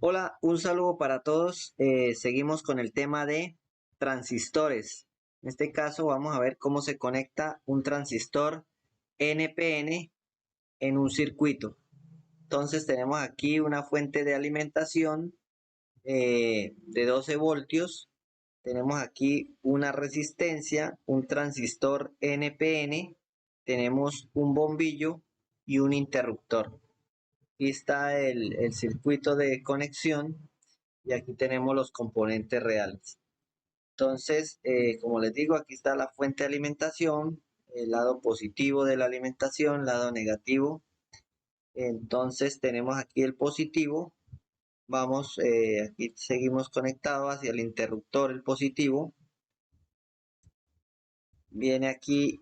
Hola, un saludo para todos. Seguimos con el tema de transistores. En este caso vamos a ver cómo se conecta un transistor NPN en un circuito. Entonces tenemos aquí una fuente de alimentación de 12 voltios. Tenemos aquí una resistencia, un transistor NPN. Tenemos un bombillo y un interruptor. Aquí está el circuito de conexión y aquí tenemos los componentes reales. Entonces, como les digo, aquí está la fuente de alimentación, el lado positivo de la alimentación, lado negativo. Entonces tenemos aquí el positivo. Vamos, aquí seguimos conectados hacia el interruptor, el positivo. Viene aquí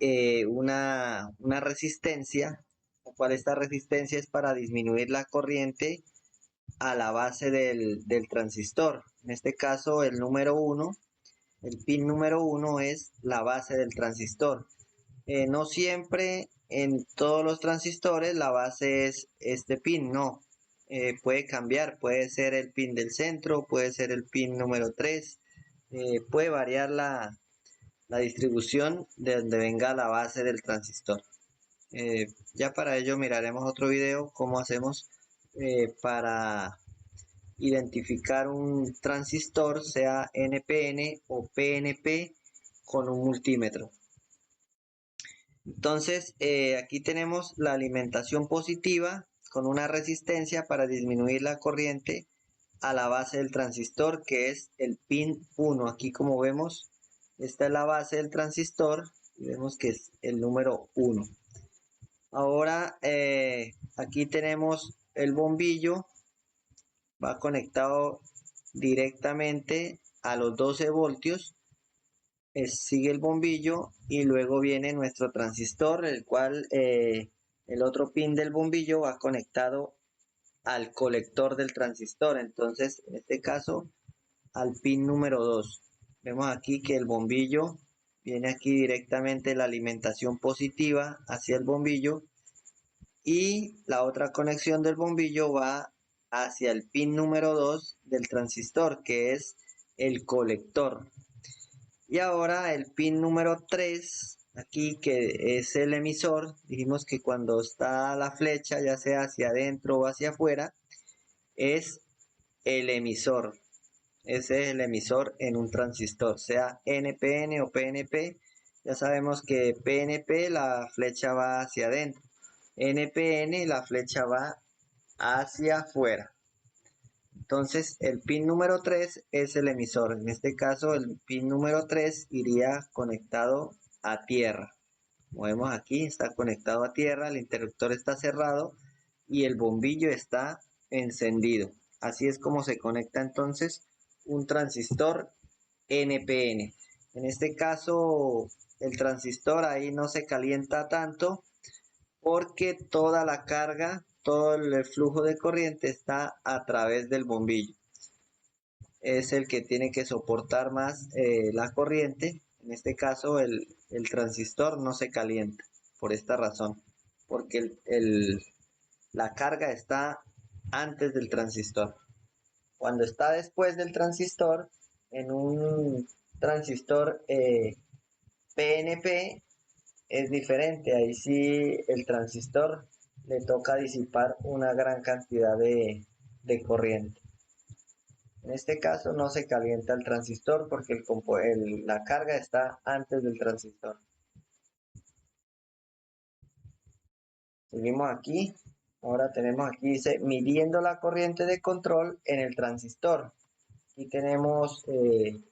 una resistencia, la cual esta resistencia es para disminuir la corriente a la base del transistor. En este caso, el número 1. El pin número 1 es la base del transistor. No siempre en todos los transistores la base es este pin, no. Puede cambiar, puede ser el pin del centro, puede ser el pin número 3. Puede variar la distribución de donde venga la base del transistor. Ya para ello miraremos otro video cómo hacemos para identificar un transistor, sea NPN o PNP, con un multímetro. Entonces, aquí tenemos la alimentación positiva con una resistencia para disminuir la corriente a la base del transistor, que es el pin 1. Aquí, como vemos, esta es la base del transistor y vemos que es el número 1. Ahora, aquí tenemos el bombillo, va conectado directamente a los 12 voltios. Sigue el bombillo y luego viene nuestro transistor, el cual el otro pin del bombillo va conectado al colector del transistor. Entonces, en este caso, al pin número 2. Vemos aquí que el bombillo viene aquí directamente la alimentación positiva hacia el bombillo y la otra conexión del bombillo va hacia el pin número 2 del transistor, que es el colector. Y ahora el pin número 3, aquí que es el emisor. Dijimos que cuando está la flecha, ya sea hacia adentro o hacia afuera, es el emisor. Ese es el emisor en un transistor, sea NPN o PNP. Ya sabemos que PNP la flecha va hacia adentro. NPN la flecha va hacia afuera. Entonces el pin número 3 es el emisor. En este caso el pin número 3 iría conectado a tierra. Como vemos aquí, está conectado a tierra, el interruptor está cerrado y el bombillo está encendido. Así es como se conecta entonces un transistor NPN. En este caso el transistor ahí no se calienta tanto porque toda la carga, todo el flujo de corriente está a través del bombillo. Es el que tiene que soportar más la corriente. En este caso el transistor no se calienta por esta razón, porque la carga está antes del transistor. Cuando está después del transistor, en un transistor PNP es diferente. Ahí sí el transistor le toca disipar una gran cantidad de corriente. En este caso no se calienta el transistor porque la carga está antes del transistor. Seguimos aquí. Ahora tenemos aquí, dice, midiendo la corriente de control en el transistor. Aquí tenemos un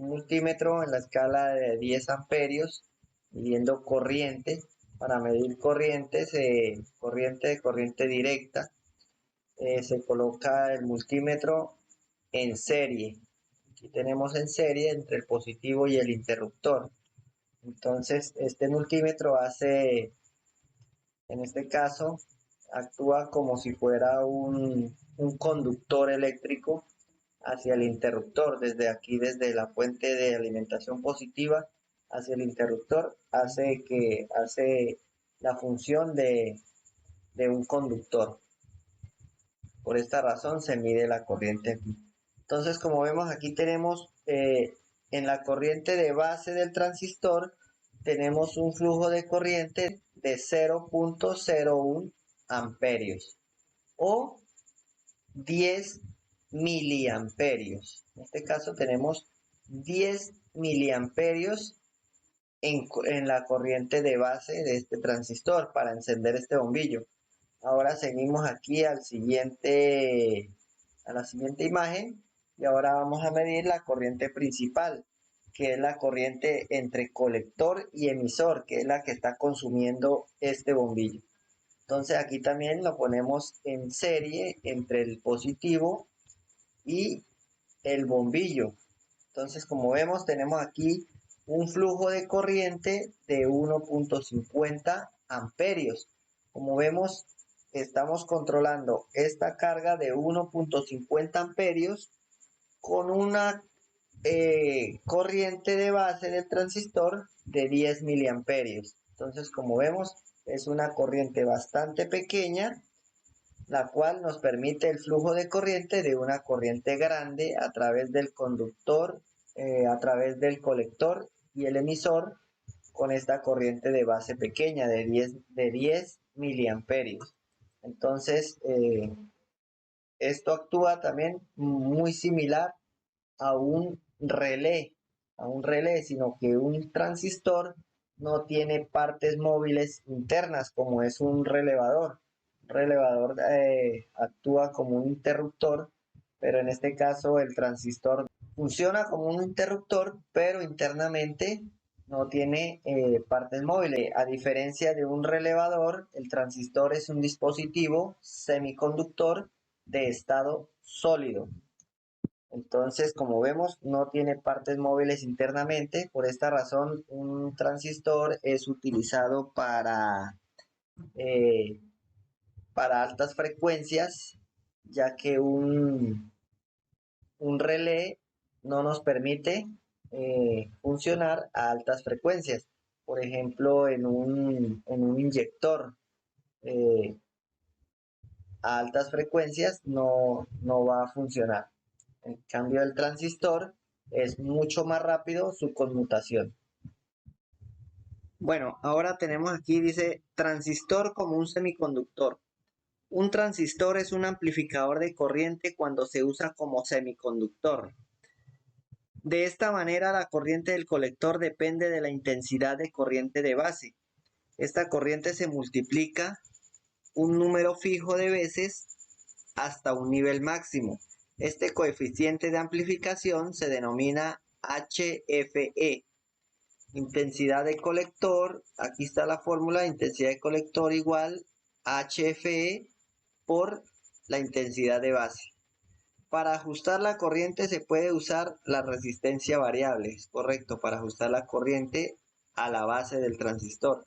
multímetro en la escala de 10 amperios, midiendo corriente. Para medir corrientes, corriente directa, se coloca el multímetro en serie. Aquí tenemos en serie entre el positivo y el interruptor. Entonces, este multímetro en este caso, actúa como si fuera un conductor eléctrico hacia el interruptor. Desde aquí, desde la fuente de alimentación positiva hacia el interruptor, hace la función de un conductor. Por esta razón se mide la corriente aquí. Entonces, como vemos, aquí tenemos en la corriente de base del transistor, tenemos un flujo de corriente de 0.01 amperios o 10 miliamperios. En este caso tenemos 10 miliamperios en la corriente de base de este transistor para encender este bombillo. Ahora seguimos aquí a la siguiente imagen y ahora vamos a medir la corriente principal, que es la corriente entre colector y emisor, que es la que está consumiendo este bombillo. Entonces aquí también lo ponemos en serie entre el positivo y el bombillo. Entonces, como vemos, tenemos aquí un flujo de corriente de 1.50 amperios. Como vemos, estamos controlando esta carga de 1.50 amperios con una corriente de base del transistor de 10 miliamperios. Entonces, como vemos, es una corriente bastante pequeña, la cual nos permite el flujo de corriente de una corriente grande a través del conductor, a través del colector y el emisor con esta corriente de base pequeña de 10 miliamperios. Entonces, esto actúa también muy similar a un relé, sino que un transistor no tiene partes móviles internas como es un relevador. Un relevador actúa como un interruptor, pero en este caso el transistor funciona como un interruptor, pero internamente no tiene partes móviles. A diferencia de un relevador, el transistor es un dispositivo semiconductor de estado sólido. Entonces, como vemos, no tiene partes móviles internamente. Por esta razón, un transistor es utilizado eh, para altas frecuencias, ya que un relé no nos permite funcionar a altas frecuencias. Por ejemplo, en un inyector eh, a altas frecuencias no va a funcionar. En cambio, el transistor es mucho más rápido su conmutación. Bueno, ahora tenemos aquí, dice, transistor como un semiconductor. Un transistor es un amplificador de corriente cuando se usa como semiconductor. De esta manera, la corriente del colector depende de la intensidad de corriente de base. Esta corriente se multiplica un número fijo de veces hasta un nivel máximo. Este coeficiente de amplificación se denomina HFE. Intensidad de colector, aquí está la fórmula, intensidad de colector igual HFE por la intensidad de base. Para ajustar la corriente se puede usar la resistencia variable, es correcto, para ajustar la corriente a la base del transistor.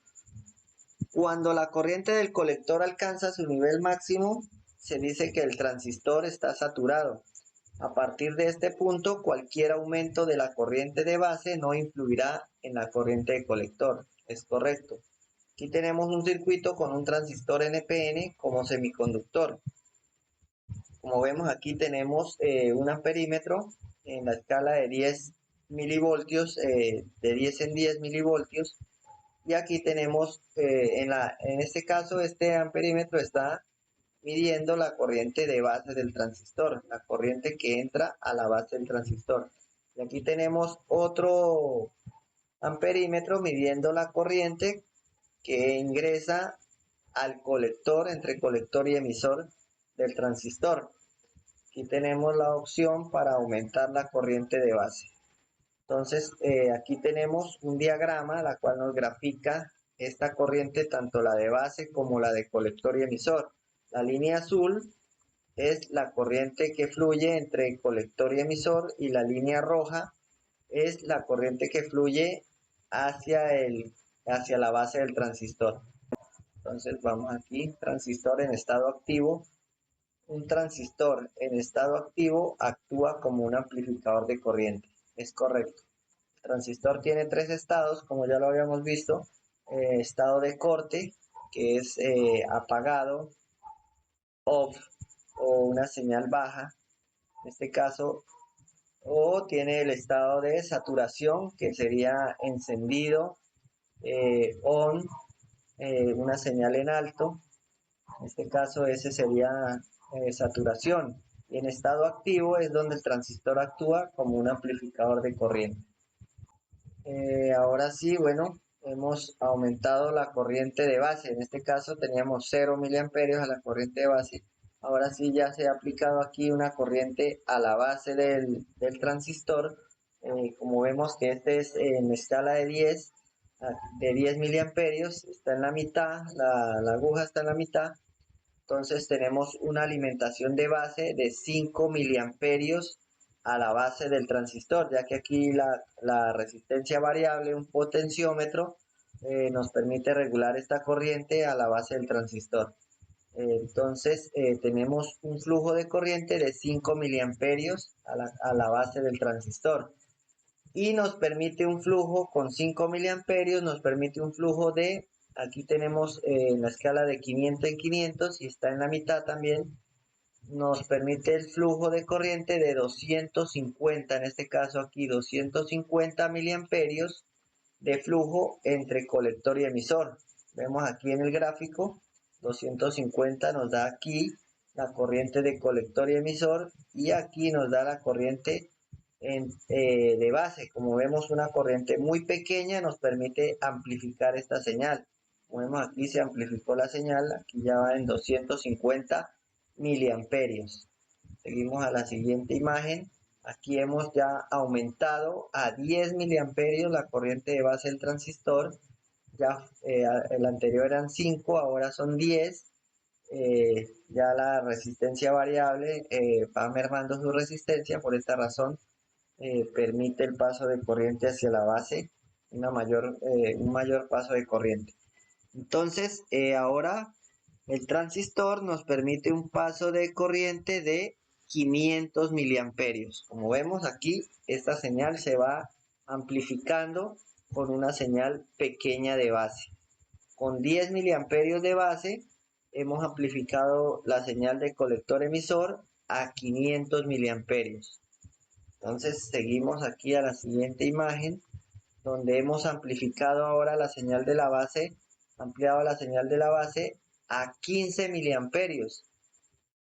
Cuando la corriente del colector alcanza su nivel máximo, se dice que el transistor está saturado. A partir de este punto, cualquier aumento de la corriente de base no influirá en la corriente de colector. Es correcto. Aquí tenemos un circuito con un transistor NPN como semiconductor. Como vemos, aquí tenemos un amperímetro en la escala de 10 milivoltios, de 10 en 10 milivoltios. Y aquí tenemos, en este caso, este amperímetro está midiendo la corriente de base del transistor, la corriente que entra a la base del transistor. Y aquí tenemos otro amperímetro midiendo la corriente que ingresa al colector, entre colector y emisor del transistor. Aquí tenemos la opción para aumentar la corriente de base. Entonces, aquí tenemos un diagrama, la cual nos grafica esta corriente, tanto la de base como la de colector y emisor. La línea azul es la corriente que fluye entre colector y emisor y la línea roja es la corriente que fluye hacia la base del transistor. Entonces vamos aquí, transistor en estado activo. Un transistor en estado activo actúa como un amplificador de corriente. Es correcto. El transistor tiene tres estados, como ya lo habíamos visto. Estado de corte, que es apagado, off, o una señal baja, en este caso, o tiene el estado de saturación, que sería encendido, on, una señal en alto. En este caso ese sería saturación. Y en estado activo es donde el transistor actúa como un amplificador de corriente. Ahora sí, bueno, hemos aumentado la corriente de base. En este caso teníamos 0 miliamperios a la corriente de base. Ahora sí ya se ha aplicado aquí una corriente a la base del transistor. Como vemos que este es en escala de 10 miliamperios, está en la mitad, la aguja está en la mitad. Entonces tenemos una alimentación de base de 5 miliamperios a la base del transistor, ya que aquí la resistencia variable, un potenciómetro, nos permite regular esta corriente a la base del transistor. Entonces tenemos un flujo de corriente de 5 miliamperios a la base del transistor. Y nos permite un flujo con 5 miliamperios, nos permite un flujo de, aquí tenemos en la escala de 500 en 500 y está en la mitad también, nos permite el flujo de corriente de 250, en este caso aquí 250 miliamperios de flujo entre colector y emisor. Vemos aquí en el gráfico, 250 nos da aquí la corriente de colector y emisor y aquí nos da la corriente de base. Como vemos, una corriente muy pequeña nos permite amplificar esta señal. Como vemos aquí se amplificó la señal, aquí ya va en 250 miliamperios. Seguimos a la siguiente imagen. Aquí hemos ya aumentado a 10 miliamperios la corriente de base del transistor. Ya el anterior eran 5, ahora son 10. Ya la resistencia variable va mermando su resistencia, por esta razón permite el paso de corriente hacia la base, un mayor paso de corriente. Entonces, ahora el transistor nos permite un paso de corriente de 500 miliamperios. Como vemos aquí, esta señal se va amplificando con una señal pequeña de base. Con 10 miliamperios de base, hemos amplificado la señal de colector emisor a 500 miliamperios. Entonces seguimos aquí a la siguiente imagen, donde hemos amplificado ahora la señal de la base, ampliado la señal de la base a 15 miliamperios.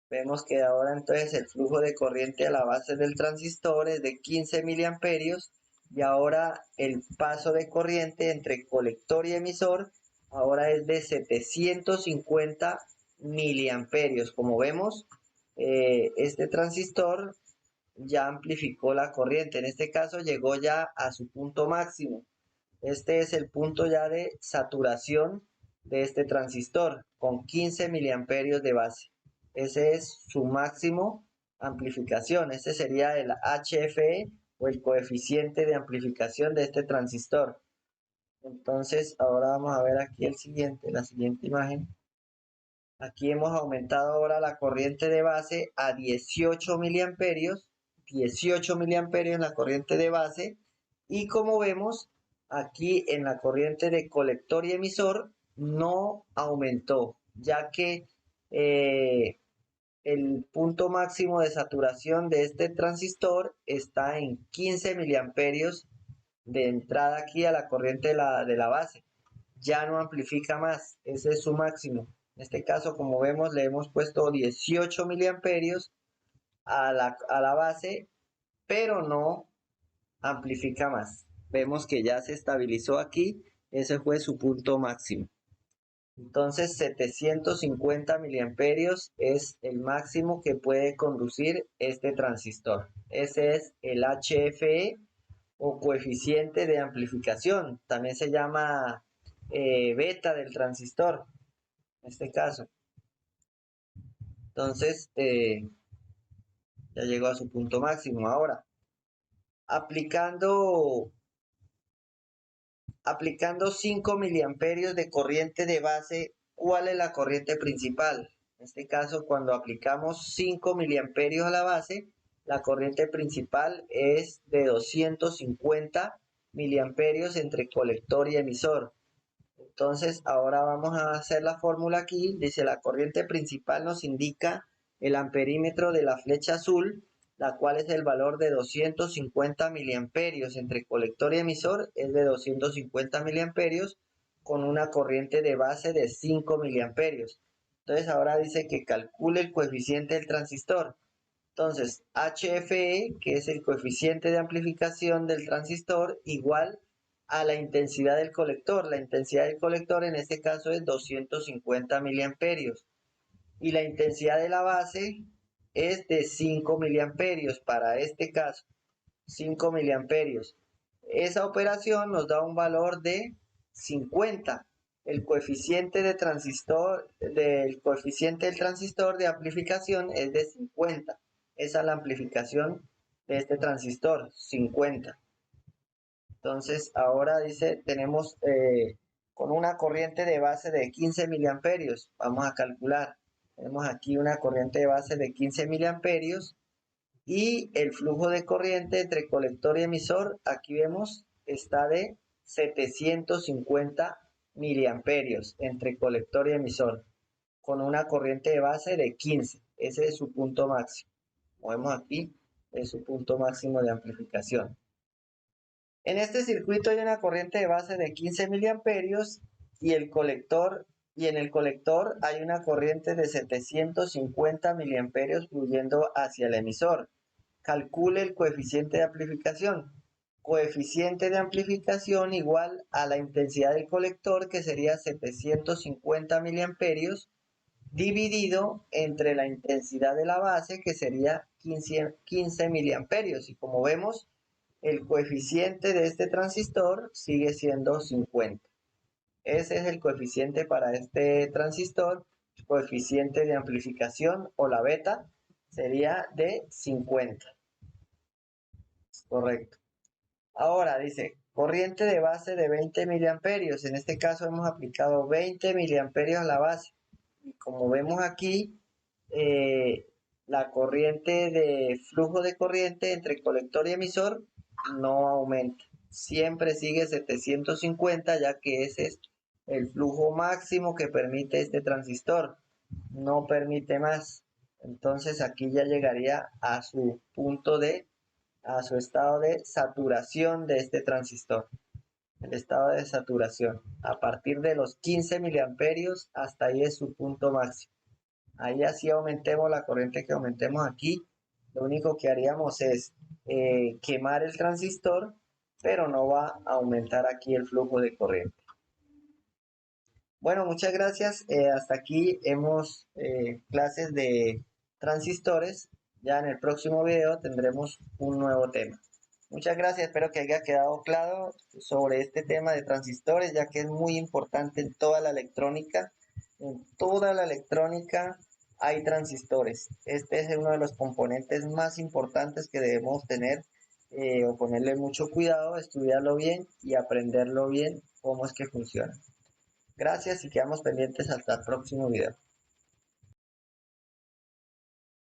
Vemos que ahora entonces el flujo de corriente a la base del transistor es de 15 miliamperios y ahora el paso de corriente entre colector y emisor ahora es de 750 miliamperios. Como vemos, este transistor ya amplificó la corriente. En este caso llegó ya a su punto máximo. Este es el punto ya de saturación de este transistor con 15 miliamperios de base. Ese es su máximo amplificación. Este sería el HFE o el coeficiente de amplificación de este transistor. Entonces ahora vamos a ver aquí la siguiente imagen. Aquí hemos aumentado ahora la corriente de base a 18 miliamperios. 18 miliamperios en la corriente de base. Y como vemos, aquí en la corriente de colector y emisor no aumentó, ya que el punto máximo de saturación de este transistor está en 15 miliamperios de entrada aquí a la corriente de la base. Ya no amplifica más, ese es su máximo. En este caso, como vemos, le hemos puesto 18 miliamperios a la base, pero no amplifica más. Vemos que ya se estabilizó aquí, ese fue su punto máximo. Entonces 750 miliamperios es el máximo que puede conducir este transistor. Ese es el HFE o coeficiente de amplificación. También se llama beta del transistor, en este caso. Entonces ya llegó a su punto máximo. Ahora, aplicando 5 miliamperios de corriente de base, ¿cuál es la corriente principal? En este caso, cuando aplicamos 5 miliamperios a la base, la corriente principal es de 250 miliamperios entre colector y emisor. Entonces, ahora vamos a hacer la fórmula aquí. Dice, la corriente principal nos indica el amperímetro de la flecha azul, la cual es el valor de 250 miliamperios entre colector y emisor, es de 250 miliamperios con una corriente de base de 5 miliamperios. Entonces ahora dice que calcule el coeficiente del transistor. Entonces, HFE, que es el coeficiente de amplificación del transistor, igual a la intensidad del colector. La intensidad del colector en este caso es 250 miliamperios. Y la intensidad de la base es de 5 miliamperios para este caso. 5 miliamperios. Esa operación nos da un valor de 50. El coeficiente de transistor, del coeficiente del transistor de amplificación es de 50. Esa es la amplificación de este transistor, 50. Entonces ahora dice, tenemos con una corriente de base de 15 miliamperios. Vamos a calcular. Tenemos aquí una corriente de base de 15 miliamperios y el flujo de corriente entre colector y emisor, aquí vemos, está de 750 miliamperios entre colector y emisor, con una corriente de base de 15. Ese es su punto máximo. Como vemos aquí, es su punto máximo de amplificación. En este circuito hay una corriente de base de 15 miliamperios y en el colector hay una corriente de 750 miliamperios fluyendo hacia el emisor. Calcule el coeficiente de amplificación. Coeficiente de amplificación igual a la intensidad del colector, que sería 750 miliamperios, dividido entre la intensidad de la base, que sería 15 miliamperios. Y como vemos, el coeficiente de este transistor sigue siendo 50. Ese es el coeficiente para este transistor. El coeficiente de amplificación o la beta sería de 50. Correcto. Ahora dice, corriente de base de 20 miliamperios. En este caso hemos aplicado 20 miliamperios a la base. Y como vemos aquí, la corriente de flujo de corriente entre colector y emisor no aumenta. Siempre sigue 750, ya que ese es el flujo máximo que permite este transistor. No permite más. Entonces aquí ya llegaría a su estado de saturación de este transistor. El estado de saturación. A partir de los 15 miliamperios, hasta ahí es su punto máximo. Ahí así aumentemos la corriente que aumentemos aquí. Lo único que haríamos es quemar el transistor, pero no va a aumentar aquí el flujo de corriente. Bueno, muchas gracias. Hasta aquí hemos clases de transistores. Ya en el próximo video tendremos un nuevo tema. Muchas gracias, espero que haya quedado claro sobre este tema de transistores, ya que es muy importante en toda la electrónica. En toda la electrónica hay transistores. Este es uno de los componentes más importantes que debemos tener o ponerle mucho cuidado, estudiarlo bien y aprenderlo bien cómo es que funciona. Gracias y quedamos pendientes hasta el próximo video.